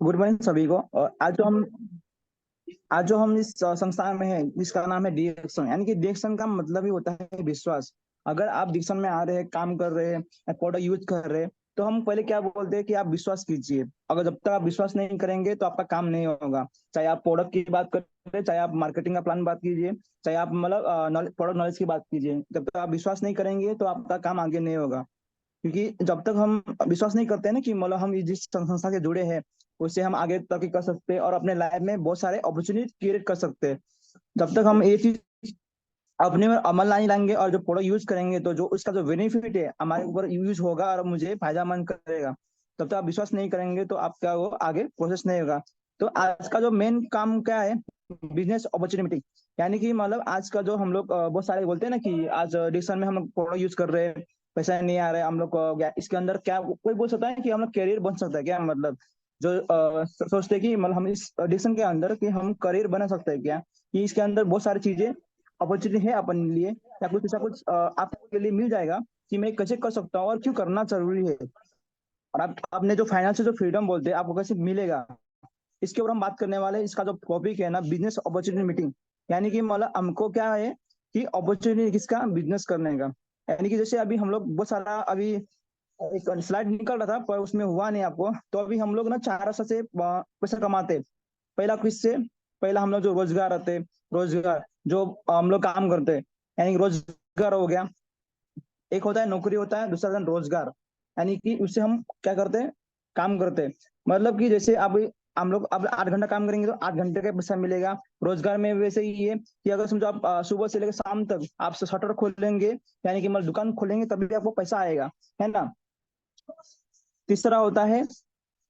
Good morning सभी को। और आज जो हम इस संस्थान में है जिसका नाम है डिएक्शन, यानी कि डिएक्शन का मतलब ही होता है विश्वास। अगर आप डिएक्शन में आ रहे हैं, काम कर रहे हैं, प्रोडक्ट यूज कर रहे हैं, तो हम पहले क्या बोलते हैं कि आप विश्वास कीजिए। अगर जब तक आप विश्वास नहीं करेंगे तो आपका काम नहीं होगा। चाहे आप प्रोडक्ट की बात करें, चाहे आप मार्केटिंग का प्लान बात कीजिए, चाहे आप मतलब प्रोडक्ट नॉलेज की बात कीजिए, जब तक आप विश्वास नहीं करेंगे तो आपका काम आगे नहीं होगा। क्योंकि जब तक हम विश्वास नहीं करते हैं ना कि मतलब हम जिस संस्था से जुड़े हैं उससे हम आगे तरक्की कर सकते हैं और अपने लाइफ में बहुत सारे अपॉर्चुनिटी क्रिएट कर सकते हैं। जब तक हम ये चीज अपने में अमल नहीं लाएंगे और जो प्रोडक्ट यूज करेंगे तो जो उसका जो बेनिफिट है हमारे ऊपर यूज होगा और मुझे फायदेमंद करेगा, तब तक आप विश्वास नहीं करेंगे तो आपका वो आगे प्रोसेस नहीं होगा। तो आज का जो मेन काम क्या है, बिजनेस अपॉर्चुनिटी। यानी कि मतलब आज का जो हम लोग बहुत सारे बोलते हैं ना कि आज डिसीजन में हम लोग प्रोडक्ट यूज कर रहे हैं, पैसा नहीं आ रहा है हम लोग को, इसके अंदर क्या कोई बोल सकता है कि हम लोग करियर बन सकता है क्या, मतलब जो सोचते हैं कि मतलब हम इस डिसीजन के अंदर कि हम करियर बना सकते हैं क्या, कि इसके अंदर बहुत सारी चीजें अपॉर्चुनिटी है अपन लिए, या कुछ ऐसा कुछ आपके लिए मिल जाएगा कि मैं कैसे कर सकता हूँ और क्यों करना जरूरी है। और आप आपने जो फाइनेंशियल जो फ्रीडम बोलते हैं आपको कैसे मिलेगा, इसके ऊपर हम बात करने वाले हैं। इसका जो टॉपिक है ना, बिजनेस अपॉर्चुनिटी मीटिंग। यानी कि मतलब हमको क्या है कि अपॉर्चुनिटी किसका, बिजनेस करने का। यानी कि जैसे अभी हम लोग बहुत सारा अभी एक स्लाइड निकल रहा था पर उसमें हुआ नहीं आपको, तो अभी हम लोग ना चार रास्ते से पैसा कमाते। पहला किससे, पहला हम लोग जो रोजगार रहते, रोजगार जो हम लोग काम करते, यानी कि रोजगार हो गया। एक होता है नौकरी होता है, दूसरा होता है रोजगार। यानी कि उससे हम क्या करते हैं, काम करते हैं। मतलब कि जैसे अब हम लोग अब 8 घंटा काम करेंगे तो 8 घंटे का पैसा मिलेगा। रोजगार में वैसे ही है कि अगर समझो आप सुबह से लेकर शाम तक आप शटर खोलेंगे, यानी कि मतलब दुकान खोलेंगे तभी आपको पैसा आएगा, है ना। तीसरा होता है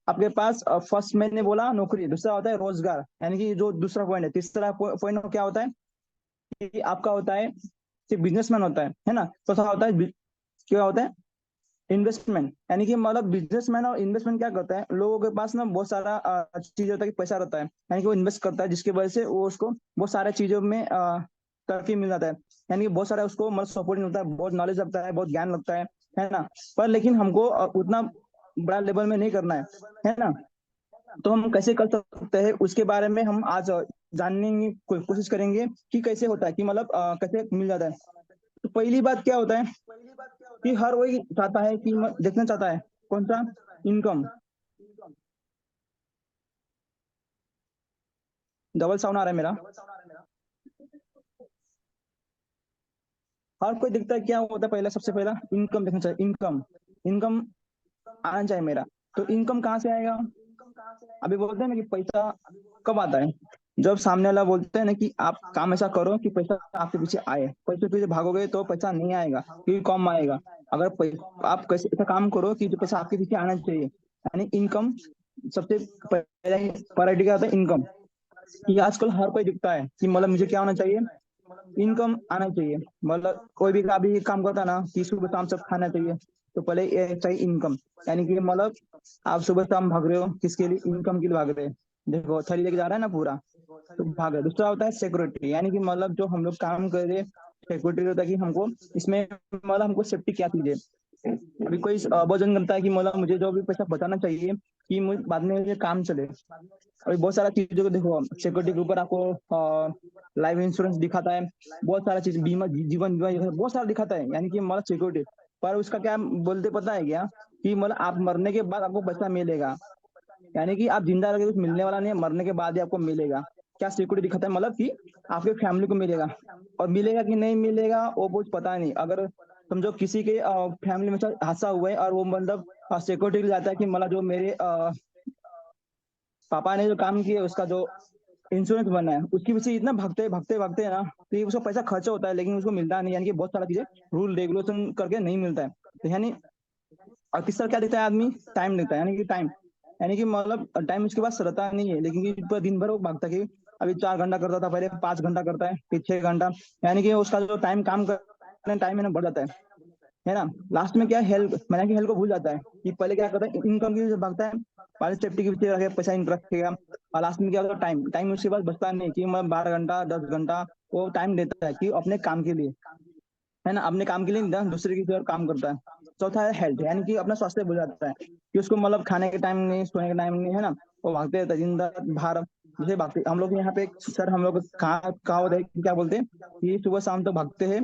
आपके पास, फर्स्ट मैंने बोला नौकरी, दूसरा होता है रोजगार, यानी कि जो दूसरा पॉइंट है। तीसरा पॉइंट क्या होता है कि आपका होता है कि बिजनेसमैन होता है ना। चौथा होता है क्या होता है, इन्वेस्टमेंट। यानी कि मतलब बिजनेसमैन और इन्वेस्टमेंट क्या करता है, लोगों के पास ना बहुत सारा चीज होता है कि पैसा रहता है, यानी कि वो इन्वेस्ट करता है जिसकी वजह से वो उसको बहुत सारे चीजों में तरक्की मिल जाता है। यानी कि बहुत सारा उसको मतलब सपोर्ट मिलता है, बहुत नॉलेज लगता है, बहुत ज्ञान लगता है ना। पर लेकिन हमको उतना बड़ा लेवल में नहीं करना है ना। तो हम कैसे कर सकते हैं उसके बारे में हम आज जानने की कोशिश करेंगे कि कैसे होता है, कि मतलब कैसे मिल जाता है। तो पहली बात क्या होता है कि हर वही चाहता है कि देखना चाहता है कौन सा, इनकम। डबल साउंड आ रहा है मेरा। हर कोई दिखता है क्या होता है, पहला सबसे पहला इनकम देखना चाहिए, इनकम। इनकम आना चाहिए मेरा। तो इनकम कहाँ से आएगा, अभी बोलते हैं ना कि पैसा कब आता है, जब सामने वाला बोलते हैं ना कि आप काम ऐसा करो कि पैसा आपके पीछे आए। पैसे पीछे भागोगे तो पैसा नहीं आएगा, क्योंकि कम आएगा। अगर आप कैसे ऐसा काम करो कि जो पैसा आपके पीछे आना चाहिए, यानी इनकम। सबसे पहले प्रायोरिटी क्या होता है, इनकम। कि आजकल हर कोई दिखता है कि मतलब मुझे क्या होना चाहिए, इनकम आना चाहिए। मतलब कोई भी अभी काम करता है ना कि सुबह शाम सब खाना चाहिए, तो पहले ये चाहिए इनकम। यानी कि मतलब आप सुबह शाम भाग रहे हो किसके लिए, इनकम के लिए भाग रहे हैं। देखो थैली लेके जा रहा है ना पूरा, तो भाग रहे। दूसरा होता है सिक्योरिटी, यानी कि मतलब जो हम लोग काम कर रहे हैं, सिक्योरिटी होता है कि हमको इसमें मतलब हमको सेफ्टी क्या चीज है। अभी कोई वजन करता है कि मतलब मुझे जो भी पैसा बचाना चाहिए कि बाद में मुझे काम चले। अभी बहुत सारा चीजों को देखो, सिक्योरिटी के ऊपर आपको लाइफ इंश्योरेंस दिखाता है, बहुत सारा चीज बीमा, जीवन बीमा, ये बहुत सारा दिखाता है, यानी कि मतलब सिक्योरिटी। पर उसका क्या बोलते पता है क्या, कि मतलब आप मरने के बाद आपको पैसा मिलेगा। यानी कि आप जिंदा रह के कुछ मिलने वाला नहीं है, मरने के बाद ही आपको मिलेगा। क्या सिक्योरिटी दिखाता है, मतलब कि आपके फैमिली को मिलेगा। और मिलेगा कि नहीं मिलेगा वो कुछ पता नहीं। अगर समझो किसी के फैमिली में हादसा हुआ है और वो मतलब सिक्योरिटी के लिए जाता है कि मतलब जो मेरे पापा ने जो काम किया उसका जो इंश्योरेंस बना है, उसके पीछे इतना भागते भागते भागते हैं ना कि उसका पैसा खर्चा होता है लेकिन उसको मिलता नहीं। यानी कि बहुत सारा चीजें रूल रेगुलेशन करके नहीं मिलता है। तो यानी और तीसरा क्या देता है आदमी, टाइम देता है। यानी कि टाइम, यानी कि मतलब टाइम उसके पास रहता नहीं है, लेकिन कि पूरा दिन भर वो भागता है कि अभी 4 घंटा करता था, पहले 5 घंटा करता है, फिर 6 घंटा। यानी कि उसका जो टाइम काम करने टाइम है ना बढ़ जाता है ना। लास्ट में क्या हेल्थ, मैंने कि हेल्थ को भूल जाता है कि पहले क्या करता है, इनकम की वजह से भागता है, पहले सेफ्टी के पीछे रखे पैसा रखेगा। और लास्ट में क्या होता है, टाइम, टाइम उसके पास बचता नहीं कि मैं 12 घंटा 10 घंटा वो टाइम देता है कि अपने काम के लिए, है ना, अपने काम के लिए नहीं, दूसरे की और काम करता है। चौथा है हेल्थ, यानी कि अपना स्वास्थ्य भूल जाता है कि उसको मतलब खाने के टाइम नहीं, सोने के टाइम नहीं, है ना। वो भागते रहते हैं दिन रात बाहर। जैसे भागते हम लोग यहाँ पे एक सर, हम लोग कहाँ कहावत है कि क्या बोलते हैं कि सुबह शाम तो भागते हैं,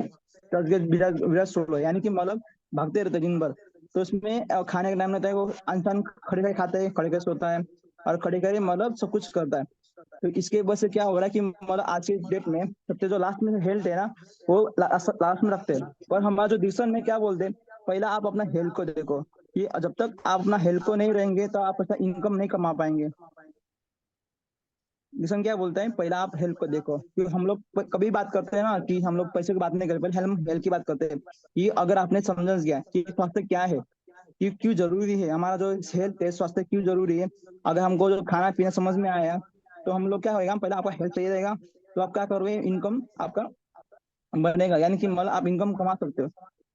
तब के बिना बिना सोलो, यानी कि मतलब भागते रहते हैं दिन भर। तो उसमें खाने का टाइम रहता है, वो इंसान खड़े खड़े खाता है, खड़े खड़े सोता है, और खड़े खड़े मतलब सब कुछ करता है। तो इसके वजह से क्या हो रहा है कि मतलब आज के डेट में सबसे जो लास्ट में हेल्थ है ना, वो लास्ट में रखते हैं। और हमारा जो डिसीजन में क्या बोलते हैं, पहला आप अपना हेल्थ को देखो, कि जब तक आप अपना हेल्थ को नहीं रहेंगे तो आप ऐसा इनकम नहीं कमा पाएंगे। डिसीजन क्या बोलते हैं, पहला आप हेल्थ को देखो, क्योंकि हम लोग कभी बात करते हैं ना कि हम लोग पैसे की बात नहीं करते, पहले हम हेल्थ की बात करते हैं कि अगर आपने समझ गया कि स्वास्थ्य क्या है, कि क्यों जरूरी है, हमारा जो हेल्थ है, स्वास्थ्य क्यों जरूरी है, अगर हमको जो खाना पीना समझ में आया, तो हम लोग क्या होगा, पहले आपका हेल्थ सही रहेगा, तो आप क्या करोगे, इनकम आपका बनेगा, यानी कि मतलब आप इनकम कमा सकते हो।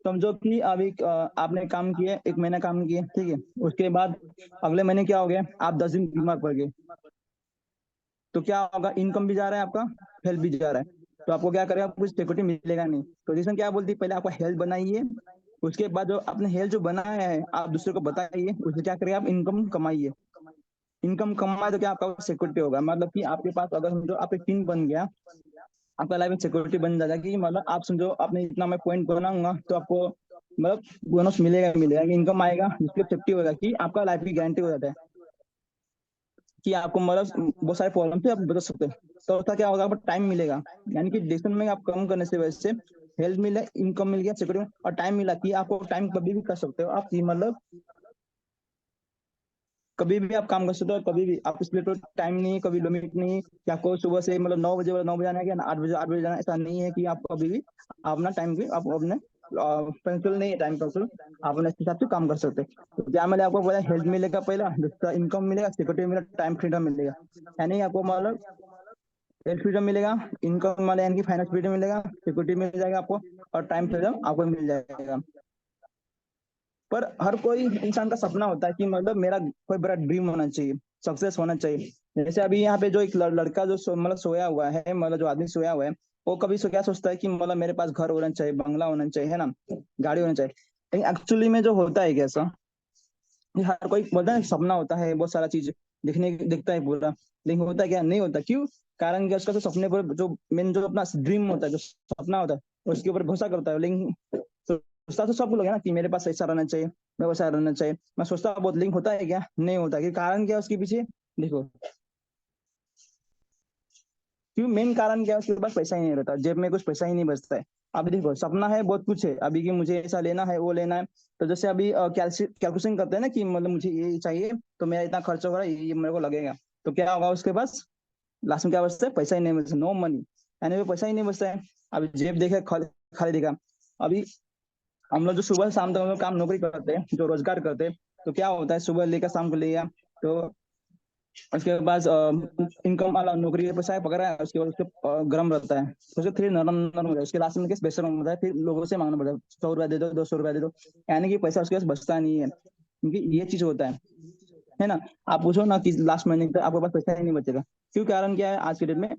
समझो कि अभी आपने काम किए, एक महीना काम किए, ठीक है, उसके बाद अगले महीने क्या हो गया, आप 10 दिन बीमार पड़ गए, तो क्या होगा, इनकम भी जा रहा है आपका, हेल्थ भी जा रहा है, तो आपको क्या करेगा, कुछ सिक्योरिटी मिलेगा नहीं। तो रीजन क्या बोलती है, पहले आपका हेल्थ बनाइए, उसके बाद जो आपने हेल्थ जो बनाया है आप दूसरे को बताइए, उससे क्या करिए, आप इनकम कमाइए। इनकम कमाए तो क्या आपका सिक्योरिटी होगा, मतलब कि आपके पास अगर समझो आप एक टीम बन गया, आपका लाइफ में सिक्योरिटी बन जाएगा, कि मतलब आप समझो आपने इतना मैं पॉइंट बनाऊंगा तो आपको मतलब बोनस मिलेगा ही मिलेगा, इनकम आएगा, जिसकी सेफ्टी होगा कि आपका लाइफ की गारंटी हो जाता है कि आपको मतलब बहुत सारे प्रॉब्लम से आप बच सकते हो। तो उसका क्या होगा, आपको टाइम मिलेगा, यानी कि डिसीजन में आप कम करने से वजह से हेल्थ मिला, इनकम मिल गया, सिक्योरिटी और टाइम मिला, कि आपको टाइम कभी भी कर सकते हो आप, कि मतलब कभी भी आप काम कर सकते हो, कभी भी आप, इसलिए तो टाइम नहीं है, कभी लिमिट नहीं है कि आपको सुबह से मतलब 9 बजे 9 बजे आना है, क्या 8 बजे जाना है, ऐसा नहीं है कि आप कभी भी आप अपना टाइम भी आप अपने पेंसिल नहीं है, टाइम पेंसिल आप अपने हिसाब से काम कर सकते हैं। तो क्या मिले आपको, पहले हेल्थ मिलेगा, पहला दूसरा इनकम मिलेगा, सिक्योरिटी मिलेगा, टाइम फ्रीडम मिलेगा, यानी आपको मतलब हेल्थ फ्रीडम मिलेगा, इनकम वाले यानी कि फाइनेंस फ्रीडम मिलेगा, सिक्योरिटी मिल जाएगा आपको, और टाइम फ्रीडम आपको मिल जाएगा। पर हर कोई इंसान का सपना होता है कि मतलब मेरा कोई बड़ा ड्रीम होना चाहिए, सक्सेस होना चाहिए। जैसे अभी यहाँ पे जो एक लड़का जो मतलब सोया हुआ है, मतलब जो आदमी सोया हुआ है, वो कभी क्या सोचता है कि मतलब मेरे पास घर होना चाहिए, बंगला होना चाहिए, है ना, गाड़ी होना चाहिए। लेकिन एक्चुअली में जो होता है कैसा, ये हर कोई बोलता है सपना होता है, बहुत सारा चीज दिखता है पूरा, लेकिन होता क्या, नहीं होता, क्यों, कारण क्या, उसका तो सपने पर जो मेन जो अपना ड्रीम होता है, जो सपना होता है, उसके ऊपर भरोसा करता है, लेकिन सोचता तो सब लोग है ना कि मेरे पास ऐसा रहना चाहिए, मैं वैसा रहना चाहिए, मैं सोचता बहुत, लिंक होता है क्या, नहीं होता, कि कारण क्या है उसके पीछे, देखो, क्यों, मेन कारण क्या है, उसके पास पैसा ही नहीं रहता, जेब में कुछ पैसा ही नहीं बचता है। अभी देखो सपना है, बहुत कुछ है अभी, कि मुझे ऐसा लेना है, वो लेना है, तो जैसे अभी कैलकुलेशन करते हैं ना कि मतलब मुझे ये चाहिए, तो मेरा इतना खर्च होगा, ये मेरे को लगेगा, तो क्या होगा उसके पास, लास्ट में क्या बचता है, पैसा ही नहीं बचता, नो मनी, यानी वो पैसा ही नहीं बचता है। अभी जेब देखे, खाली खाली दिखा। अभी हम लोग जो सुबह शाम तक हम लोग काम नौकरी करते हैं, जो रोजगार करते हैं, तो क्या होता है, सुबह लेकर शाम को ले गया, तो उसके बाद इनकम वाला नौकरी का पैसा पकड़ा है, उसके बाद उसके गर्म रहता है, तो उसके फिर नरम नरम हो जाए, उसके लास्ट में कैसे बेचैन होता है, फिर लोगों से मांगना पड़ता है, 100 रुपया दे दो, 200 रुपया दे दो, यानी कि पैसा उसके पास बचता नहीं है, क्योंकि ये चीज होता है ना। आप पूछो ना कि लास्ट महीने तक आपके पास पैसा ही नहीं बचेगा, क्यों, कारण क्या है, आज के डेट में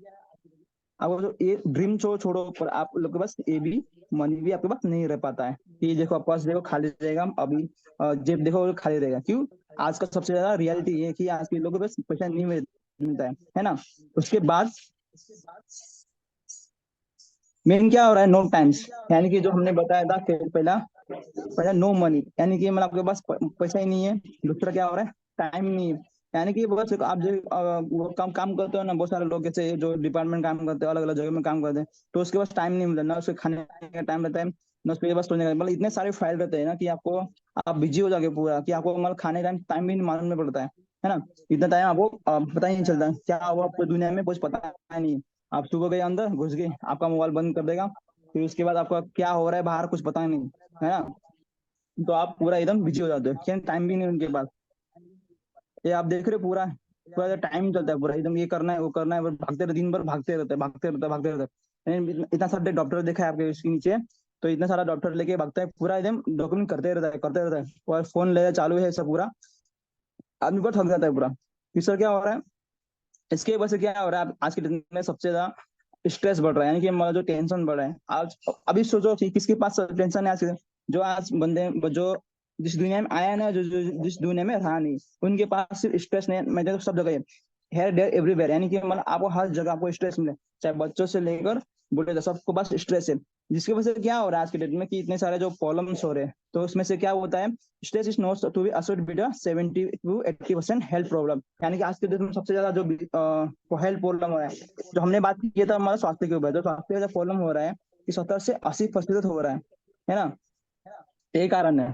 आपको जो ये ड्रीम छोड़ो, पर आप लोग के पास ये भी मनी भी आपके पास नहीं रह पाता है, कि देखो आप पास देखो खाली रहेगा अभी, जेब देखो वो खाली रहेगा, क्यों, आज का सबसे ज्यादा रियलिटी ये है कि आज के लोगों के पास पैसा नहीं मिलता है ना। उसके बाद मेन क्या हो रहा है, नो टाइम्स, यानी कि जो हमने बताया था कि पहला पहला नो मनी, यानी कि मतलब आपके पास पैसा ही नहीं है। दूसरा क्या हो रहा है, टाइम नहीं है, यानी कि बस आप जो वो काम करते हो ना, बहुत सारे लोग जैसे जो डिपार्टमेंट काम करते हैं, अलग अलग जगह में काम करते हैं, तो उसके पास टाइम नहीं मिलता, ना उसके खाने का टाइम रहता है, ना उसके पास सोने का, मतलब इतने सारे फाइल रहते हैं ना कि आपको आप बिजी हो जाओगे पूरा, कि आपको मतलब खाने का टाइम भी नहीं मालूम नहीं पड़ता है ना। इतना टाइम आपको पता ही नहीं चलता क्या हुआ, पूरी दुनिया में कुछ पता नहीं। आप सुबह गए अंदर घुस गए, आपका मोबाइल बंद कर देगा, फिर उसके बाद आपका क्या हो रहा है बाहर कुछ पता नहीं, है ना। तो आप पूरा एकदम बिजी हो जाते हो, क्या टाइम भी नहीं उनके पास। ये आप देख रहे हो पूरा पूरा टाइम चलता है, पूरा एकदम ये करना है वो करना है, बस भागते रहे, दिन भर भागते रहते हैं, भागते रहते हैं, भागते रहते हैं। इतना सारे डॉक्टर देखा है आपके इसके नीचे, तो इतना सारा डॉक्टर लेके भागता है, पूरा एकदम डॉक्यूमेंट करते रहता है, करते रहता है, और फोन ले चालू है सब पूरा, आदमी को थक जाता है पूरा। इससे क्या हो रहा है, इसके वजह से क्या हो रहा है, आज के दिन में सबसे ज्यादा स्ट्रेस बढ़ रहा है, यानी कि हमारा जो टेंशन बढ़ रहा है आज। अभी सोचो कि किसके पास टेंशन है आज जो आज बंदे जो जिस दुनिया में आया ना, जिस दुनिया में रहा नहीं, उनके पास सिर्फ स्ट्रेस नहीं, मैं तो सब जगह है, हेयर डेयर एवरीवेयर, यानी कि मतलब आपको हर जगह आपको स्ट्रेस मिले, चाहे बच्चों से लेकर बूढ़े तक सबको पास स्ट्रेस है। जिसकी वजह से क्या हो रहा है आज के डेट में कि इतने सारे जो प्रॉब्लम्स हो रहे हैं, तो उसमें से क्या होता है, stress is not to be associated with 70 to 80% health problem. यानी कि आज के डेट में सबसे ज्यादा जो हेल्थ प्रॉब्लम हो रहा है, जो हमने बात की था हमारा स्वास्थ्य के ऊपर, जो स्वास्थ्य का प्रॉब्लम हो रहा है कि 70 से 80% हो रहा है ना। यही कारण है।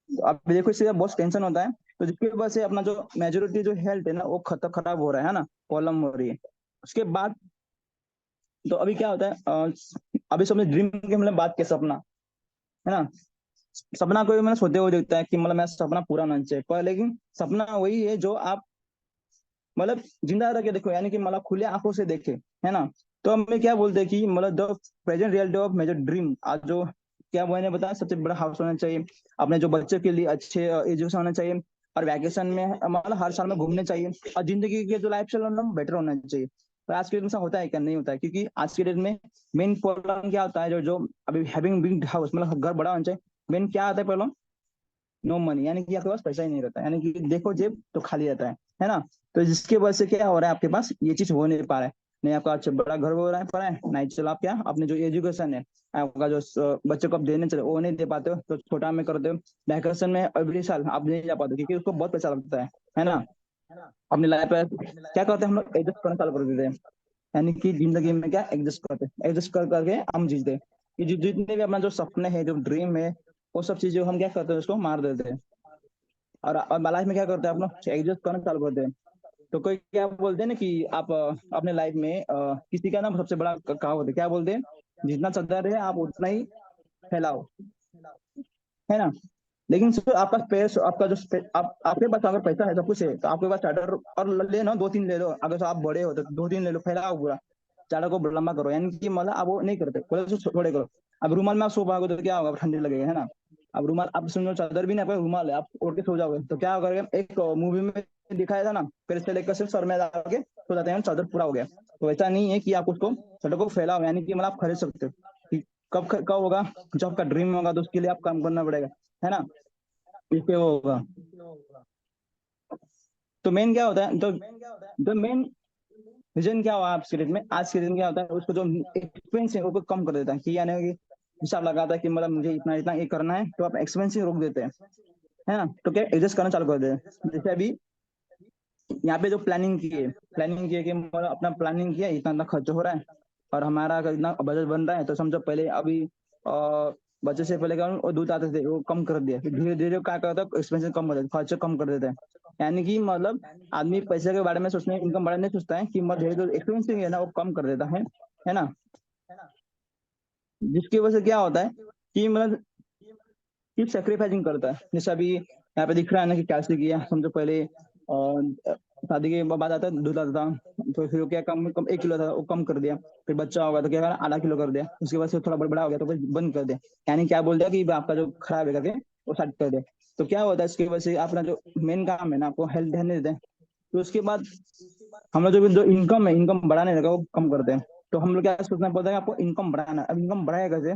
तो अब देखो इससे बहुत टेंशन होता है, तो जिसकी वजह से अपना जो मेजोरिटी जो हेल्थ है ना वो खराब हो रहा है ना, प्रॉब्लम हो रही है। उसके बाद तो अभी क्या होता है, अभी सबने ड्रीम की मतलब बात की, सपना है ना। सपना कोई मतलब सोते हुए देखता है कि मतलब मेरा सपना पूरा होना चाहिए, पर लेकिन सपना वही है जो आप मतलब जिंदा रह के देखो, यानी कि मतलब खुले आंखों से देखे, है ना। तो हमें क्या बोलते हैं कि मतलब the present reality of major dream, आज जो क्या मैंने बताया, सबसे बड़ा हाउस होना चाहिए, अपने जो बच्चे के लिए अच्छे एजुकेशन होना चाहिए, और वैकेशन में मतलब हर साल में घूमने चाहिए, और जिंदगी के जो लाइफ स्टाइल होना बेटर होना चाहिए। पर आज के डेट में ऐसा होता है क्या? नहीं होता है, क्योंकि आज के डेट में मेन प्रॉब्लम क्या होता है, जो जो अभी हैविंग बिग हाउस मतलब घर बड़ा होना चाहिए, मेन क्या आता है प्रॉब्लम, नो मनी, यानी कि आपके पास पैसा ही नहीं रहता, यानी कि देखो जेब तो खाली रहता है ना। तो जिसके वजह से क्या हो रहा है, आपके पास ये चीज हो नहीं पा रहा है, नहीं आपका अच्छा बड़ा घर हो रहा है पड़ा है, नहीं चलो आप क्या अपने जो एजुकेशन है, आपका जो बच्चों को आप देने चले वो नहीं दे पाते हो, तो छोटा में करते हो। वैकेशन में एवरी साल आप नहीं जा पाते क्योंकि उसको बहुत पैसा लगता है ना। अपनी लाइफ पे क्या करते हैं हम लोग, एडजस्ट करना चालू कर देते हैं, यानी कि जिंदगी में क्या एडजस्ट करते हैं, एडजस्ट कर करके हम जीते हैं। कि जितने भी अपना जो सपने हैं, जो ड्रीम है, वो सब चीजें हम क्या करते हैं, उसको मार देते हैं। और लाइफ में क्या करते हैं, अपना एडजस्ट करना चालू करते हैं। तो कोई क्या बोलते हैं ना कि आप अपने लाइफ में किसी का ना सबसे बड़ा कहावत है, क्या बोलते हैं, जितना चादर है आप उतना ही फैलाओ, है ना। लेकिन सर आपका स्पेस, आपका जो आपके पास अगर पैसा है, सब कुछ है, तो आपके पास चादर और ले लो, दो तीन ले लो, अगर तो आप बड़े हो तो दो तीन ले लो, फैलाओ पूरा, चादर को लंबा करो, यानी कि मतलब आप वो नहीं करते, बोले तो थोड़े करो। अब रूमाल में आप सो पाओगे तो क्या होगा, ठंडी लगेगा, है ना। अब रूमाल आप समझो चादर भी नहीं, आपका रूमाल है, आप ओढ़ के सो जाओगे तो क्या होगा, एक मूवी में दिखाया था ना, फिर से लेकर सिर्फ सर में डाल के सो जाते हैं, चादर पूरा हो गया। तो ऐसा नहीं है कि आप उसको चादर को फैलाओ, यानी कि मतलब आप खरीद सकते हो कि कब होगा, जब आपका ड्रीम होगा तो उसके लिए आप काम करना पड़ेगा, है ना। इससे वो होगा। तो मेन क्या होता है, तो मेन रीजन क्या हुआ आपके डेट में, आज के दिन क्या होता है, उसको जो एक्सपेंस है वो कम कर देता है, कि यानी कि हिसाब लगाता है कि मतलब मुझे इतना इतना ये करना है, तो आप एक्सपेंस ही रोक देते हैं, है ना। तो क्या एडजस्ट करना चालू कर देते हैं, जैसे अभी यहाँ पे जो प्लानिंग की है कि मतलब अपना प्लानिंग किया, इतना इतना खर्च हो रहा है, और हमारा अगर इतना बजट बन रहा है, तो समझो पहले अभी बच्चे से पहले क्या वो दूध आते थे वो कम कर दिया, फिर धीरे धीरे क्या करता है, एक्सपेंसिव कम कर देता है, खर्च कम कर देता है। यानी कि मतलब आदमी पैसे के बारे में सोचने, इनकम बारे में नहीं सोचता है, कि मतलब धीरे धीरे एक्सपेंसिव है ना वो कम कर देता है ना। जिसकी वजह से क्या होता है कि मतलब कि सेक्रीफाइसिंग करता है, जैसे अभी यहाँ पे दिख रहा है ना कि कैसे किया, समझो पहले शादी के बाद आता है दूध आता था, तो फिर वो क्या कम कम 1 किलो था वो कम कर दिया, फिर बच्चा होगा तो क्या करा, आधा किलो कर दिया, उसके बाद से थोड़ा बड़ा हो गया तो फिर बंद कर दिया, यानी क्या बोल दिया कि आपका जो खराब है करके वो साइड कर दे। तो क्या होता है इसकी वजह से अपना जो मेन काम है ना, आपको हेल्थ ध्यान नहीं देते हैं। तो उसके बाद हम लोग जो इनकम है, इनकम बढ़ाने लगा वो कम करते हैं। तो हम लोग क्या सोचना पड़ता है कि आपको इनकम बढ़ाना है। अब इनकम बढ़ाएगा कैसे,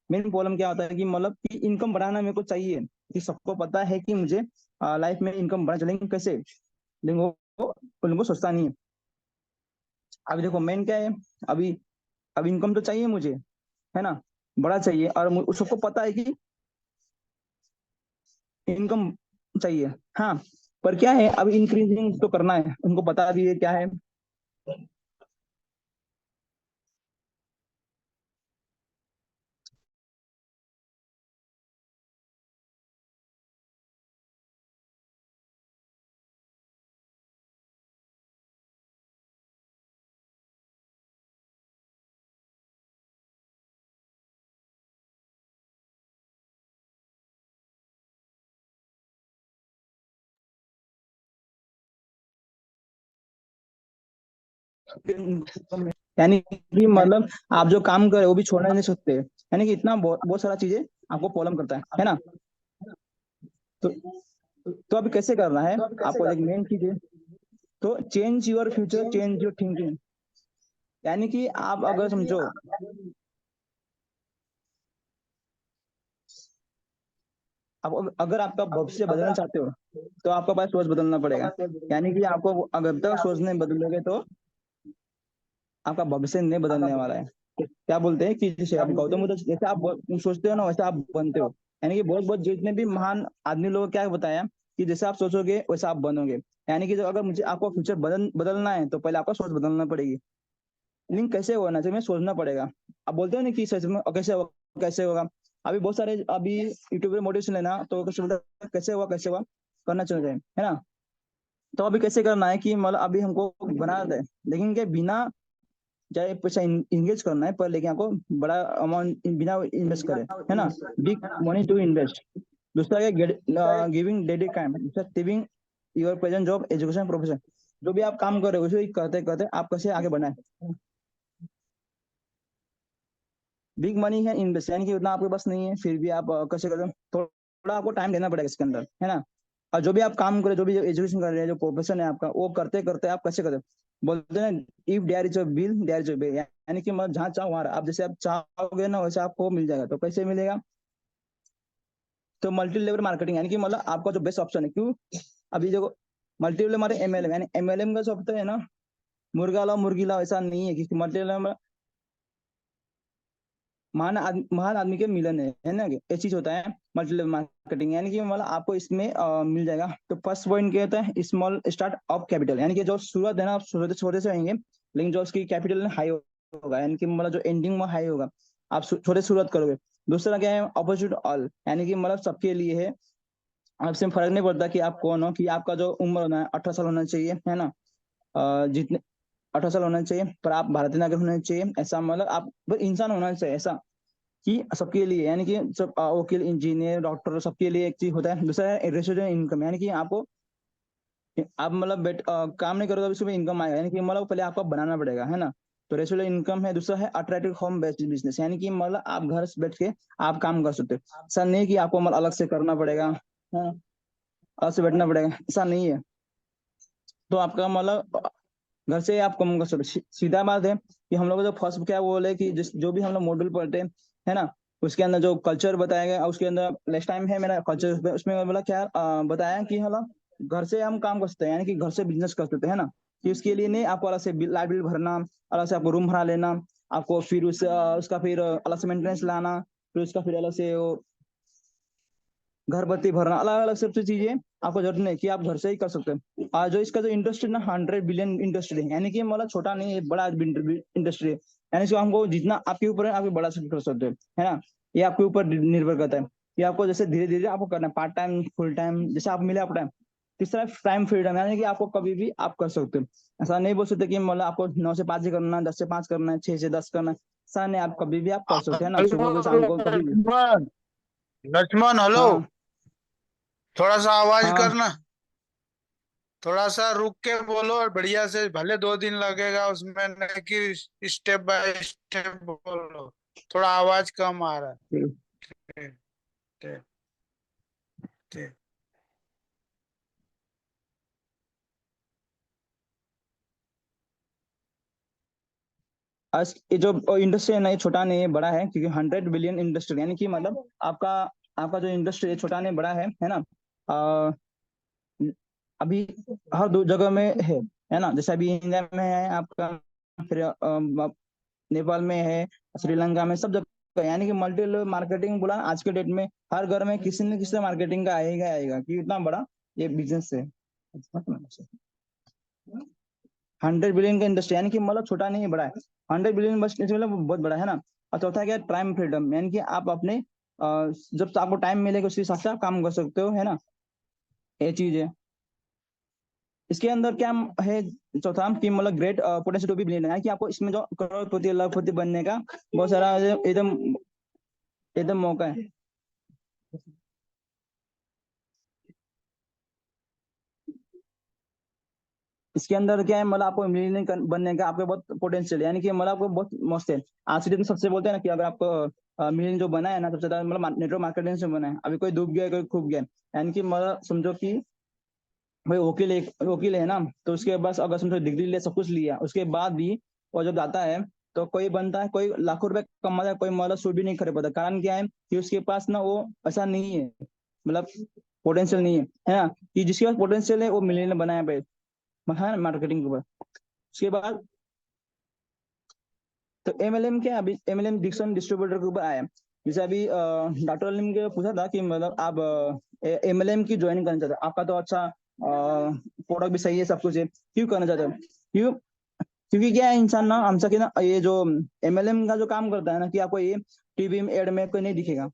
मेन प्रॉब्लम क्या होता है कि मतलब कि इनकम बढ़ाना मेरे को चाहिए, कि सबको पता है कि मुझे लाइफ में इनकम बढ़ा, चलेंगे कैसे, लेकिन वो उन लोगों को सोचता नहीं है। अभी देखो मेन क्या है, अभी अभी इनकम तो चाहिए मुझे, है ना, बड़ा चाहिए, और सबको पता है कि इनकम चाहिए, हाँ। पर क्या है, अभी इंक्रीजिंग तो करना है, उनको बता दिए क्या है। यानी कि मतलब आप जो काम कर रहे हो वो भी छोड़ना नहीं सकते, यानी कि इतना बहुत बहुत सारा चीजें आपको प्रॉब्लम करता है ना। तो तो अभी कैसे करना है, आपको एक मेन चीज है, तो change your future, change your thinking. यानी कि आप अगर समझो, आप अगर आपका भविष्य बदलना चाहते हो तो आपको पास सोच बदलना पड़ेगा। यानी कि आपको अगर तक सोच नहीं बदलोगे तो आपका भविष्य नहीं बदलने वाला है। क्या बोलते हैं कि जैसे आप गौतम बुद्ध जैसे आप सोचते हो ना वैसे आप बनते हो। यानी कि बहुत बहुत जितने भी महान आदमी लोग क्या बताया कि जैसे आप सोचोगे वैसा आप बनोगे। यानी कि जो अगर मुझे आपको फ्यूचर बदलना है तो पहले आपको सोच बदलना पड़ेगी। लिंक कैसे होना चाहिए सोचना पड़ेगा। आप बोलते हो ना कि सच में कैसे होगा कैसे होगा। अभी बहुत सारे अभी यूट्यूब पे मोटिवेशन लेना तो कुछ बोलता है, कैसे हुआ करना चाहिए है ना। तो अभी कैसे करना है कि मतलब अभी हमको बना है लेकिन क्या बिना चाहे पैसा इंगेज करना है पर लेकिन आपको बड़ा अमाउंट बिना इन्वेस्ट करे है ना। Big money to invest. दूसरा है giving daddy time saving your present job education profession. जो भी आप काम कर रहे हो उसे करते करते आप कैसे आगे बढ़ाए। बिग मनी है इन्वेस्ट यानी कि उतना आपके पास नहीं है फिर भी आप कैसे करें थोड़ा आपको टाइम देना पड़ेगा इसके अंदर है ना। और जो भी आप काम करें जो भी एजुकेशन कर रहे हैं जो प्रोफेशन है आपका वो करते करते आप कैसे करें। बोलते हैं if there is a will there is a way. यानी कि मतलब जहाँ चाहो वहाँ आप जैसे आप चाहोगे ना वैसे आपको मिल जाएगा। तो कैसे मिलेगा। तो मल्टी लेवल मार्केटिंग यानी कि मतलब आपका जो बेस्ट ऑप्शन है क्यों। अभी जो मल्टी लेवल हमारे एमएलएम यानी एमएलएम का जो होता है ना मुर्गा लाओ मुर्गी लाओ ऐसा नहीं है कि मल्टी लेवल महान आदमी के मिलन है ना। ये चीज होता है मल्टी लेवल मार्केटिंग। यानी कि मतलब आपको इसमें मिल जाएगा। तो फर्स्ट पॉइंट क्या होता है स्मॉल स्टार्ट ऑफ कैपिटल। यानी कि जो शुरुआत है ना आप छोटे छोटे से होंगे लेकिन जो उसकी कैपिटल हाई होगा यानी कि मतलब जो एंडिंग में हाई होगा। आप छोटे शुरुआत करोगे। दूसरा क्या है अपॉर्चुनिटी ऑल यानी कि मतलब सबके लिए है। आपसे फर्क नहीं पड़ता कि आप कौन हो कि आपका जो उम्र होना है 18 साल होना चाहिए है ना। जितने 18 साल होना चाहिए पर आप भारतीय नागरिक होना चाहिए ऐसा मतलब आप बस इंसान होना चाहिए ऐसा कि सबके लिए। यानी कि सब वकील इंजीनियर डॉक्टर सबके लिए एक चीज होता है। दूसरा है रेसिडेंट इनकम यानी कि आपको आप मतलब काम नहीं करोगे तो उसमें इनकम आएगा। यानी कि मतलब पहले आपको बनाना पड़ेगा है ना। तो रेसिडेंट इनकम है। दूसरा है अट्रैक्टिव होम बेस्ड बिजनेस यानी कि मतलब आप घर से बैठ के आप काम कर सकते हो। ऐसा नहीं कि आपको मतलब अलग से करना पड़ेगा हाँ अलग से बैठना पड़ेगा ऐसा नहीं है। तो आपका मतलब घर से आप कम कर सकते सीधा बात है कि हम लोग जो फर्स्ट क्या बोले कि जिस जो भी हम लोग मॉड्यूल पढ़ते हैं है ना उसके अंदर जो कल्चर बताया गया और उसके अंदर नेक्स्ट टाइम है मेरा कल्चर उसमें बोला क्या बताया कि मतलब घर से हम काम कर सकते हैं यानी कि घर से बिजनेस कर सकते हैं है ना। कि उसके लिए नहीं आपको अलग से लाइट बिल भरना अलग से आपको रूम भाड़ा लेना आपको फिर उसका फिर अलग से मेंटेनेंस लाना फिर उसका फिर अलग से वो घर बत्ती भरना अलग अलग सब चीजें आपको जरूरत नहीं कि आप घर से ही कर सकते हैं। आज जो इसका जो इंडस्ट्री ना 100 बिलियन इंडस्ट्री है यानी कि मतलब छोटा नहीं है बड़ा इंडस्ट्री है। यानी इसको हमको जितना आपके ऊपर है आप बड़ा कर सकते हो है ना। ये आपके ऊपर निर्भर करता है कि आपको जैसे धीरे धीरे आपको करना है पार्ट टाइम फुल टाइम जैसे आप मिले आप टाइम। तीसरा टाइम फ्रीडम यानी कि आपको कभी भी आप कर सकते हो। ऐसा नहीं बोल सकते कि मतलब आपको 9 से 5 ही करना है 10 से 5 करना है 6 से 10 करना है। ऐसा नहीं आप कभी भी आप कर सकते हैं ना हेलो सुबह को शाम को कभी भी। लक्ष्मण। लक्ष्मण हेलो। हाँ थोड़ा सा आवाज हाँ करना। थोड़ा सा रुक के बोलो और बढ़िया से भले 2 दिन लगेगा उसमें नहीं कि स्टेप बाय स्टेप बोलो। थोड़ा आवाज कम आ रहा है। ठीक। ठीक, ठीक, ठीक। आज ये जो इंडस्ट्री है ना ये छोटा नहीं है बड़ा है क्योंकि 100 बिलियन इंडस्ट्री यानी कि मतलब आपका आपका जो इंडस्ट्री है छोटा नहीं बड़ा है ना। आ, अभी हर दो जगह में है ना जैसे अभी इंडिया में है आपका फिर नेपाल में है श्रीलंका में सब जगह यानी कि मल्टी लेवल मार्केटिंग बोला आज के डेट में हर घर में किसी न किसी मार्केटिंग का आएगा आएगा कि इतना बड़ा ये बिजनेस है। 100 बिलियन का इंडस्ट्री यानी कि मतलब छोटा नहीं है बड़ा है। 100 बिलियन बस मतलब बहुत बड़ा है ना। और चौथा क्या टाइम फ्रीडम यानी कि आप अपने जब आपको टाइम मिलेगा उस हिसाब से आप काम कर सकते हो है ना। ये चीज है। इसके अंदर क्या है चौथा कि मतलब great potential to be billionaire है कि आपको इसमें जो करोड़पति लाखपति बनने का बहुत सारा एकदम एकदम मौका है। इसके अंदर क्या है मतलब आपको इंजीनियर बनने का आपके बहुत पोटेंशियल यानी कि मतलब आपको बहुत मस्त है। आज के दिन में सबसे बोलते हैं ना कि अगर आपको मिलियन जो बना है ना सबसे ज्यादा मतलब नेटवर्क मार्केटिंग से बना है। अभी कोई डूब गया कोई खूब गया यानी कि मतलब समझो कि भाई वकील है ना तो उसके पास अगर समझो डिग्री ले सब कुछ लिया उसके बाद भी वो जब जाता है तो कोई बनता है कोई लाखों रुपए कमाता है कोई मतलब सूट भी नहीं खरीद पाता। कारण क्या है कि उसके पास ना वो ऐसा नहीं है मतलब पोटेंशियल नहीं है ना, कि जिसके पास पोटेंशियल है वो मिलियनर बनाया पे है मार्केटिंग के ऊपर। उसके बाद तो एमएलएम क्या है, अभी एमएलएम डिक्शन डिस्ट्रीब्यूटर के ऊपर आया है। जैसे अभी डॉक्टर अलीम के पूछा था कि मतलब आप एमएलएम की ज्वाइन करना चाहते हो, आपका तो अच्छा प्रोडक्ट भी सही है, सब कुछ है, क्यों करना चाहते हो? क्यों? क्योंकि क्या है, इंसान ना हमसे कि ना ये जो एमएलएम का जो काम करता है ना, कि आपको ये टीवी में एड में कोई नहीं दिखेगा।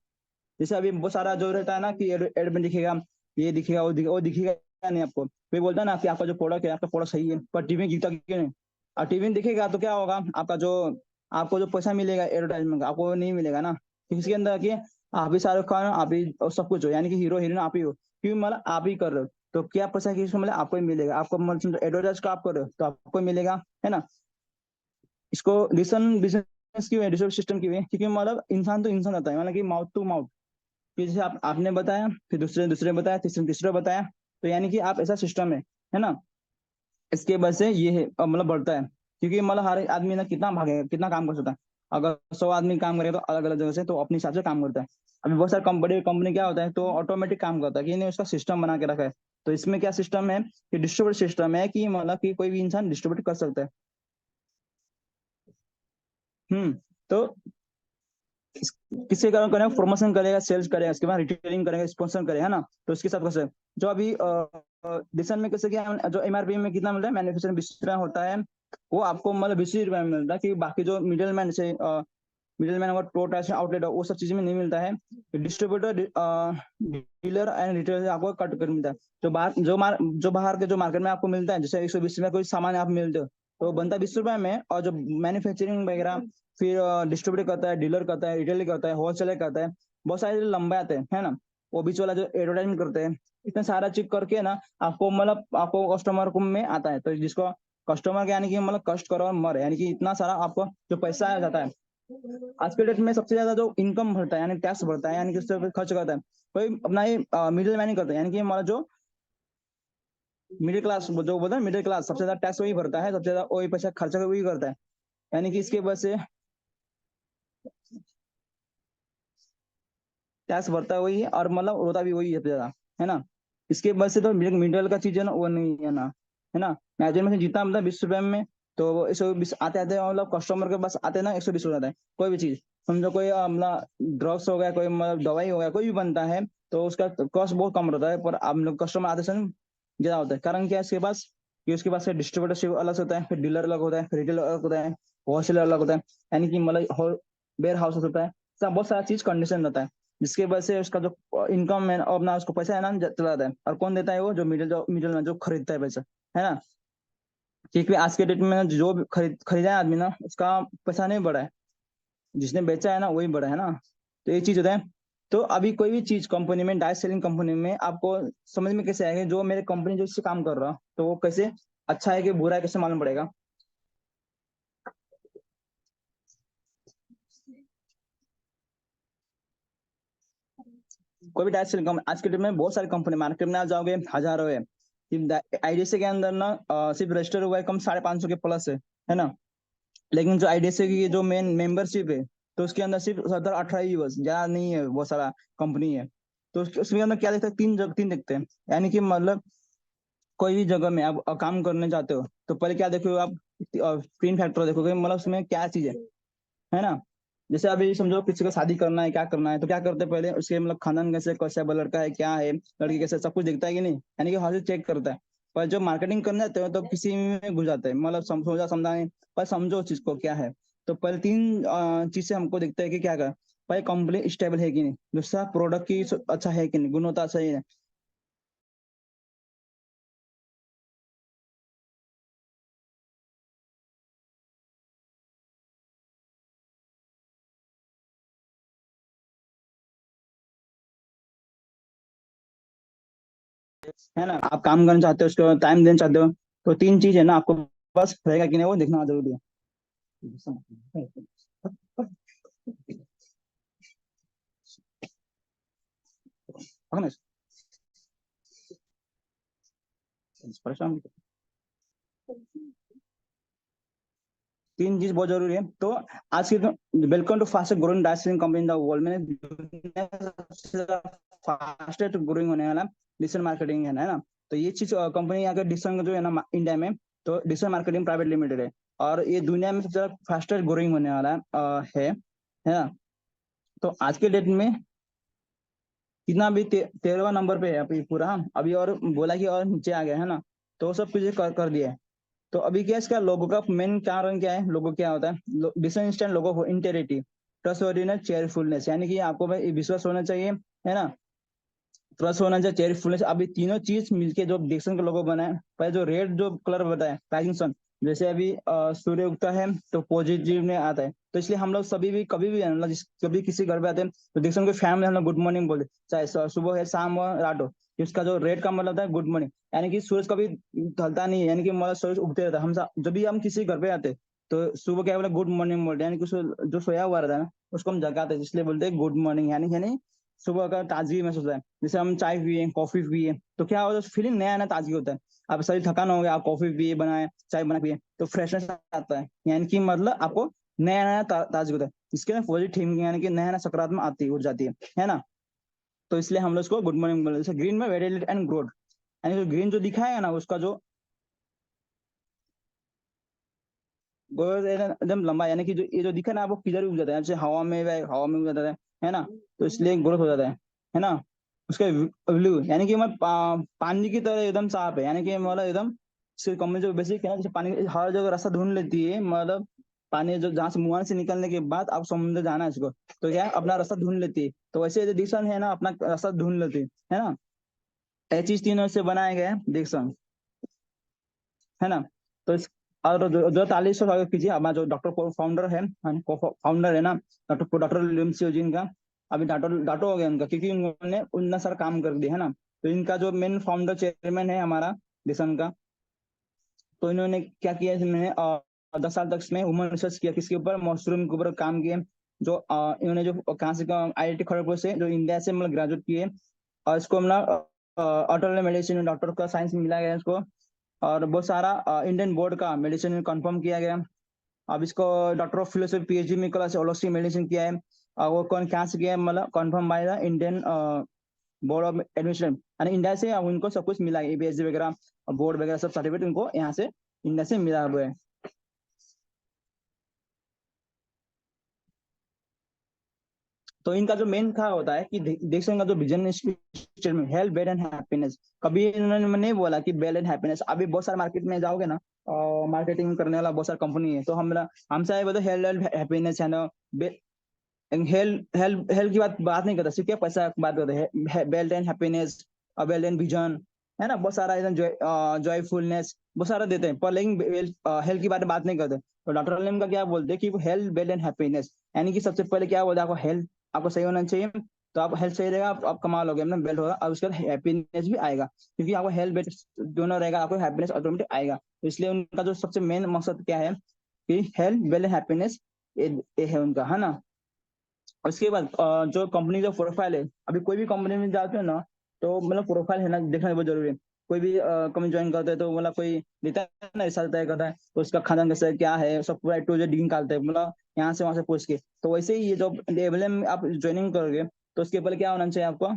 जैसे अभी बहुत सारा जो रहता है ना कि एड में दिखेगा, ये दिखेगा, वो दिखेगा नहीं आपको। कोई बोलता है ना कि आपका जो प्रोडक्ट है, आपका प्रोडक्ट सही है, पर टीवी में दिखता क्यों नहीं? और टीवी में दिखेगा तो क्या होगा, आपका जो आपको जो पैसा मिलेगा एडवर्टाइजमेंट का, आपको वो नहीं मिलेगा ना। क्योंकि इसके अंदर कि आप ही शाहरुख खान, आप ही और सब कुछ हो, यानी कि हीरो हीरोइन आप ही हो, क्योंकि मतलब आप ही कर रहे हो। तो क्या पैसा किसको मिले? आपको ही मिलेगा। आपको मतलब एडवर्टाइज का आप कर रहे हो तो आपको ही मिलेगा, है ना। इसको डिसन बिजनेस क्यों है, डिस्ट्रीब्यूशन सिस्टम क्यों है? क्योंकि मतलब इंसान तो इंसान होता है, मतलब कि माउथ टू माउथ। कि जैसे आपने बताया, फिर दूसरे दूसरे ने बताया, तीसरे ने तीसरे बताया, तो यानी कि आप ऐसा सिस्टम है ना। इसके वजह से ये है मतलब बढ़ता है। क्योंकि मतलब हर आदमी ना कितना भागेगा, कितना काम कर सकता है। अगर 100 आदमी काम करेगा तो अलग अलग जगह से, तो अपने हिसाब से काम करता है। अभी बहुत सारे कंपनी कंपनी क्या होता है, तो ऑटोमेटिक काम करता है, कि नहीं उसका सिस्टम बना के रखा है। तो इसमें क्या सिस्टम है कि डिस्ट्रीब्यूट सिस्टम है, कि मतलब कि कोई भी इंसान डिस्ट्रीब्यूट कर सकता है। तो किसी का करेगा, प्रमोशन करेगा, सेल्स करेगा, उसके बाद रिटेलिंग करेगा, स्पॉन्सर करेगा, है ना। तो उसके साथ कैसे जो अभी डिसन में कैसे क्या, जो एमआरपी में कितना मिल रहा है, मैन्युफैक्चरिंग 20 रुपया होता है, वो आपको मतलब 20 रुपया में मिलता है। कि बाकी जो मिडिल मैन से मिडिल मैन और टोटा से आउटलेट वो सब चीजें में नहीं मिलता है। डिस्ट्रीब्यूटर डीलर एंड रिटेलर आपको कट कर मिलता है। जो बाहर के जो मार्केट में आपको मिलता है, जैसे 120 रुपया कोई सामान आप मिलते हो, तो वो बनता है 20 रुपया में। और जो मैन्युफैक्चरिंग वगैरह फिर डिस्ट्रीब्यूटर करता है, डीलर करता है, रिटेलर करता है, होलसेलर करता है, बहुत सारे जो लंबे आते हैं, है ना। वो बीच वाला जो एडवर्टाइजमेंट करते हैं, इतना सारा चेक करके ना आपको मतलब आपको कस्टमर को में आता है। तो जिसको कस्टमर के यानी कि मतलब कष्ट करो और मर, यानी कि इतना सारा आपको जो पैसा आ जाता है। आज के डेट में सबसे ज्यादा जो इनकम भरता है, यानी टैक्स भरता है, यानी कि उससे खर्च करता है, कोई अपना ये मिडिल मैन ही करता है। यानी कि हमारा जो मिडिल क्लास जो बोलते हैं, मिडिल क्लास सबसे ज्यादा टैक्स वही भरता है, सबसे ज्यादा वही पैसा खर्चा वही करता है। यानी कि इसके वजह से टैक्स भरता है वही है, और मतलब रोता भी वही है सबसे ज्यादा, है ना। इसके वजह से तो मिडिल का चीज है ना, वो नहीं है ना, है ना। मैनेजर में से जितना मतलब 20 रुपए में, तो वो 120 आते आते मतलब कस्टमर के पास आते ना 120 हो जाता है। कोई भी चीज समझो, कोई मतलब ड्रग्स हो गया, कोई मतलब दवाई हो गया, कोई भी बनता है, तो उसका कॉस्ट बहुत कम रहता है, पर आप लोग कस्टमर आते समय ज्यादा होता है। कारण क्या है इसके पास, कि उसके पास डिस्ट्रीब्यूटरशिप अलग से होता है, फिर डीलर अलग होता है, फिर रिटेलर अलग होता है, होलसेलर अलग होता है, यानी कि मतलब वेयर हाउस होता है, सब बहुत सारा चीज कंडीशन रहता है। जिसके वजह से उसका जो इनकम है और अपना उसको पैसा है ना चला जाता है। और कौन देता है? वो जो मिडिल में जो खरीदता है पैसा, है ना। क्योंकि आज के डेट में जो भी खरीदा है आदमी ना, उसका पैसा नहीं बढ़ा है, जिसने बेचा है ना वही बढ़ा है ना। तो ये चीज होता है। तो अभी कोई भी चीज कंपनी में, डायरेक्ट सेलिंग कंपनी में आपको समझ में कैसे आएगा, जो मेरे कंपनी जो इससे काम कर रहा, तो वो कैसे अच्छा है कि बुरा है, कैसे मालूम पड़ेगा? कोई भी डायरेक्ट सेलिंग कंपनी, आज के डेट में बहुत सारी कंपनी मार्केट में, आप जाओगे हजारों है। आईडीएसए के अंदर ना सिर्फ रजिस्टर हुआ है कम 550 के प्लस है ना। लेकिन जो आईडीएसए की जो मेन मेंबरशिप है, तो उसके अंदर सिर्फ 17-18 ही बस, ज्यादा नहीं है, बहुत सारा कंपनी है। तो उसके अंदर क्या देखते हैं, तीन देखते हैं। यानी कि मतलब कोई भी जगह में आप काम करने जाते हो, तो पहले क्या देखोगे आप? तीन फैक्टर देखोगे, मतलब उसमें क्या चीज है ना। जैसे अभी समझो किसी को शादी करना है, क्या करना है, तो क्या करते हैं पहले उसके मतलब खानदान कैसे, कैसा है, लड़का है क्या है, लड़की कैसे, सब कुछ देखता है कि नहीं, यानी कि हर चीज चेक करता है। पर जो मार्केटिंग करने जाते हो तो किसी में घुस जाते हैं, मतलब सोचा समझा नहीं, पर समझो चीज को क्या है। तो पहले तीन चीज से हमको दिखता है कि क्या कर, पहले कंपनी स्टेबल है कि नहीं, दूसरा प्रोडक्ट की अच्छा है कि नहीं, गुणवत्ता सही है। है ना, आप काम करना चाहते हो, उसको टाइम देना चाहते हो, तो तीन चीज है ना आपको बस रहेगा कि नहीं, वो देखना जरूरी है। परेशान तीन चीज बहुत जरूरी है। तो आज की welcome to fastest growing dicing company in the world में दुनिया का सबसे फास्टेस्ट ग्रोइंग होने वाला डिजिटल मार्केटिंग है ना। तो ये चीज कंपनी अगर डिजिटल जो है ना इंडिया में, तो डिजिटल मार्केटिंग प्राइवेट लिमिटेड है। और ये दुनिया में सबसे ज्यादा फास्टेस्ट ग्रोइंग होने वाला है ना। तो आज के डेट में कितना भी 13वां नंबर पे है अभी पूरा, अभी और बोला कि और नीचे आ गया है ना। तो वो सब कुछ कर दिया है। तो अभी क्या है, इसका लोगों का मेन कारण क्या है, लोगो क्या होता है, डिफरेंट इंस्टेंट लोगो इंटेरिटी, ट्रस्टवर्दीनेस, चेयरफुलनेस, यानी कि आपको भाई विश्वास होना चाहिए, है ना, ट्रस्ट होना चाहिए, चेयरफुलनेस। अभी तीनों चीज मिलके जो डिक्सन का लोगो बना है। पहले जो रेड जो कलर बताया राइजिंग सन, जैसे अभी सूर्य उगता है तो पॉजिटिव में आता है। तो इसलिए हम लोग सभी भी कभी भी है ना, कभी किसी घर पे आते हैं तो डिक्सन को फैमिली हम लोग गुड मॉर्निंग बोलते, चाहे सुबह है शाम हो रात हो। इसका जो रेड का मतलब होता है गुड मॉर्निंग, यानी कि सूरज कभी ढलता नहीं है, यानी कि मतलब सूरज उगते रहता है। जब भी हम किसी घर पे आते हैं तो सुबह क्या बोले, गुड मॉर्निंग बोलते हैं, यानी कि जो सोया हुआ रहता है ना उसको हम जगाते हैं, इसलिए बोलते हैं गुड मॉर्निंग। यानी सुबह का ताजगी महसूस होता है। जैसे हम चाय पिए, कॉफी पिए, तो क्या होता है, फीलिंग नया नया ताजगी होता है। आप शरीर थकान हो गया, आप कॉफी पिए, बनाए चाय बना पिए, तो फ्रेशनेस आता है, यानी कि मतलब आपको नया नया ताजगी होता है। इसके ना पॉजिटिव थिंकिंग, यानी कि नया नया सकारात्मक आती उठ जाती है ना। तो इसलिए हम लोग इसको गुड मॉर्निंग बोलते हैं। जैसे ग्रीन में वेरिएबिलिटी एंड ग्रोथ, यानी जो ग्रीन जो दिखा है ना उसका जो ग्रोथ एकदम लंबा, यानी कि जो ये जो दिखा ना वो किधर भी उग जाता है, जैसे हवा में उग जाता है ना। तो इसलिए ग्रोथ हो जाता है ना। उसके ब्लू, यानी कि मैं पानी की तरह एकदम साफ है, यानी कि मतलब एकदम सिर्फ कम जो बेसिक है ना, जैसे पानी हर जगह रास्ता ढूंढ लेती है, मतलब पानी जो जहाँ से मुहान से निकलने के बाद आप समुद्र जाना है इसको, तो क्या है, अपना रास्ता ढूंढ लेती है। तो वैसे जो डिक्शन है ना अपना रास्ता ढूंढ लेती है ना। ये चीज तीनों से बनाया गया है डिक्शन, है ना। तो इस और जो 40 स्वागत कीजिए हमारा जो डॉक्टर फाउंडर है, फाउंडर है ना, डॉक्टर लिम सियोजिन का। अभी डाटो डाटो हो गया उनका, क्योंकि उन्होंने उतना सारा काम कर दिया है ना। तो इनका जो मेन फाउंडर चेयरमैन है हमारा दिसन का, तो इन्होंने क्या किया, इन्होंने 10 साल तक इसमें ह्यूमन रिसर्च किया, किसके ऊपर, मशरूम के ऊपर काम किए। जो इन्होंने जो कहाँ से, IIT खड़गपुर से, जो इंडिया से मतलब ग्रेजुएट किए। और इसको मतलब ऑटोनोमस मेडिसिन डॉक्टर का साइंस में मिला गया इसको। और बहुत सारा इंडियन बोर्ड का मेडिसिन में कंफर्म किया गया। अब इसको डॉक्टर ऑफ फिलोसफी PhD में क्लास होलिस्टिक मेडिसिन किया है। और वो कौन कहाँ से किया है, मतलब confirm by the Indian board of admission, यानी इंडिया से अब उनको सब कुछ मिला है, APSC वगैरह बोर्ड वगैरह सब सर्टिफिकेट उनको यहाँ से इंडिया से मिला हुआ है। तो इनका जो मेन था होता है कि देख का जो vision statement, health well and happiness. कभी इन्होंने नहीं बोला कि वेल एंड हैप्पीनेस। अभी बहुत सारे मार्केट में जाओगे ना, मार्केटिंग करने वाला बहुत सारा कंपनी है, तो हमसे आए बोलते हेल्थ एंड हैप्पीनेस है ना। हेल्थ हेल्थ हेल्थ की बात नहीं करता, सिर्फ क्या पैसा की बात करते हैं, wealth and happiness, wealth and vision, है ना, बहुत सारा एकदम जॉयफुलनेस बहुत सारा देते हैं, पर लेकिन हेल्थ की बात नहीं करते। तो डॉक्टर अलीम का क्या बोलते हैं कि हेल्थ वेल्थ एंड हैप्पीनेस, यानी कि सबसे पहले क्या बोलते हैं, आपको हेल्थ आपको सही होना चाहिए। तो आप हेल्थ सही रहेगा, आप कमा लोगे, मतलब वेल्थ होगा, और उसके बाद हैप्पीनेस भी आएगा, क्योंकि आपको हेल्थ वेल्थ दोनों रहेगा, आपको हैप्पीनेस ऑटोमेटिक आएगा। तो इसलिए उनका जो सबसे मेन मकसद क्या है कि हेल्थ वेल्थ हैप्पीनेस, ये है उनका, है ना। उसके बाद जो कंपनी जो प्रोफाइल है, अभी कोई भी कंपनी में जाते हो ना, तो मतलब प्रोफाइल है ना देखना बहुत जरूरी है। कोई भी कंपनी ज्वाइन करते हैं तो मतलब कोई देता है ना, रिसर्च तय करता है, तो उसका खानदान कैसा है, क्या है, सब पूरा टू जेड निकालते हैं, मतलब यहाँ से वहां से पूछ के। तो वैसे ही ये जो लेवल में आप ज्वाइनिंग करोगे, तो उसके पहले क्या होना चाहिए, आपको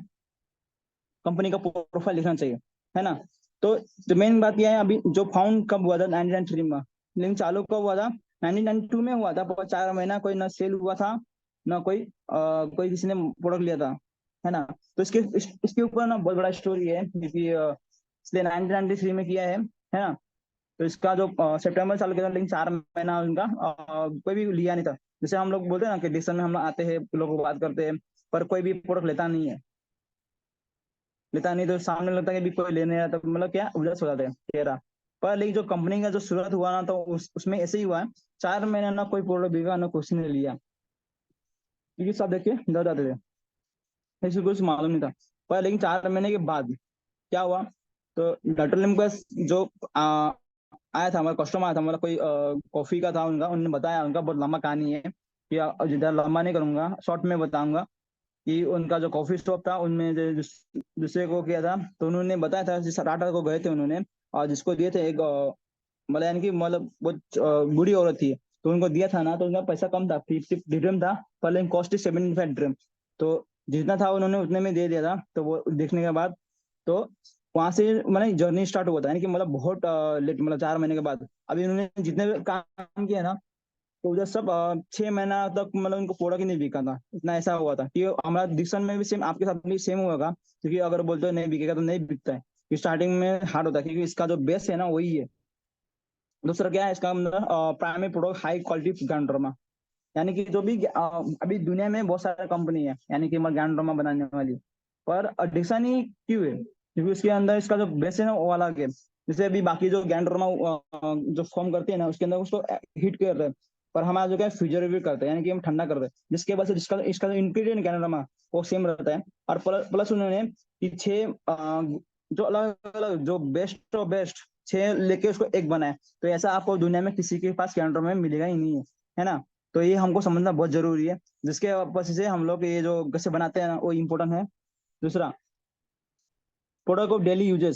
कंपनी का प्रोफाइल लिखना चाहिए, है ना। तो मेन बात यह है, अभी जो फाउंड कब हुआ था 1993 में, लेकिन चालू कब हुआ था, 1992 में हुआ था, पर 4 महीना कोई ना सेल हुआ था, ना कोई किसी ने प्रोडक्ट लिया था, है ना। तो इसके ऊपर ना बहुत बड़ा स्टोरी है, क्योंकि इसलिए 1993 में किया है ना। तो इसका जो सितंबर चालू किया था, लेकिन 4 महीना उनका कोई भी लिया नहीं था। जैसे हम लोग बोलते हैं ना कि डिसीजन में हम लोग आते हैं, लोगों को बात करते हैं, पर कोई भी प्रोडक्ट लेता नहीं, तो सामने लगता है कि भी कोई लेने आया, तो मतलब क्या उलझ हो जाता है चेहरा। पर लेकिन जो कंपनी का जो शुरुआत हुआ ना, तो उसमें ऐसे ही हुआ है। 4 महीने ना कोई प्रोडक्ट बिका, ना किसी ने लिया, क्योंकि सब देख के डर जाते थे, किसी को कुछ मालूम नहीं था। पर लेकिन 4 महीने के बाद क्या हुआ, तो डॉक्टर लिम का जो आया था, हमारा कस्टमर आया था, मतलब कोई कॉफी का था उनका, उन्होंने बताया, उनका बहुत लंबा कहानी है, कि जितना लंबा नहीं करूंगा, शॉर्ट में बताऊंगा। कि उनका जो कॉफी शॉप था, उनमें दूसरे को किया था, तो उन्होंने बताया था, जिस टाटा को गए थे उन्होंने, और जिसको दिए थे एक मतलब यानी कि मतलब बहुत बूढ़ी औरत थी। तो उनको दिया था ना, तो उनका पैसा कम था, 50 ड्रीम था, पर लेकिन कॉस्ट 75 ड्रीम। तो जितना था उन्होंने उतने में दे दिया था। तो वो देखने के बाद तो वहां से मतलब जर्नी स्टार्ट हुआ था, यानी कि मतलब बहुत लेट, मतलब 4 महीने के बाद। अभी उन्होंने जितने भी काम किया ना, तो उधर सब 6 महीना तक मतलब उनको प्रोडक्ट ही नहीं बिका था, इतना ऐसा हुआ था कि हमारा डिसीजन में भी सेम, आपके साथ भी सेम होगा। क्योंकि अगर बोलते हो नहीं बिकेगा तो नहीं बिकता है, कि स्टार्टिंग में हार्ड होता है, क्योंकि इसका जो बेस है ना वही है। दूसरा क्या है इसका, मतलब प्राइमरी प्रोडक्ट हाई क्वालिटी गैंड्रोमा। यानी कि जो भी अभी दुनिया में बहुत सारे कंपनी है, यानी कि गैंड्रोमा बनाने वाली, पर डिक्सन ही क्यों है, क्योंकि उसके अंदर इसका जो बेस है ना वो अलग है। जैसे अभी बाकी जो गैंड्रोमा जो फॉर्म करते हैं ना, उसके अंदर उसको हीट कर रहे हैं, पर हमारा जो क्या फ्रीजर भी करते हैं, यानी कि हम ठंडा कर रहे हैं, जिसके वजह से जिसका इसका जो इंग्रीडियंट गैंड्रोमा वो सेम रहता है। और प्लस उन्होंने कि 6 जो अलग अलग जो बेस्ट ऑफ बेस्ट 6 लेके उसको एक बनाए। तो ऐसा आपको दुनिया में किसी के पास गैंड्रोमा में मिलेगा ही नहीं है ना। तो ये हमको समझना बहुत जरूरी है, जिसके वजह से हम लोग ये जो कैसे बनाते हैं ना वो इम्पोर्टेंट है। दूसरा, प्रोडक्ट ऑफ डेली यूजेस।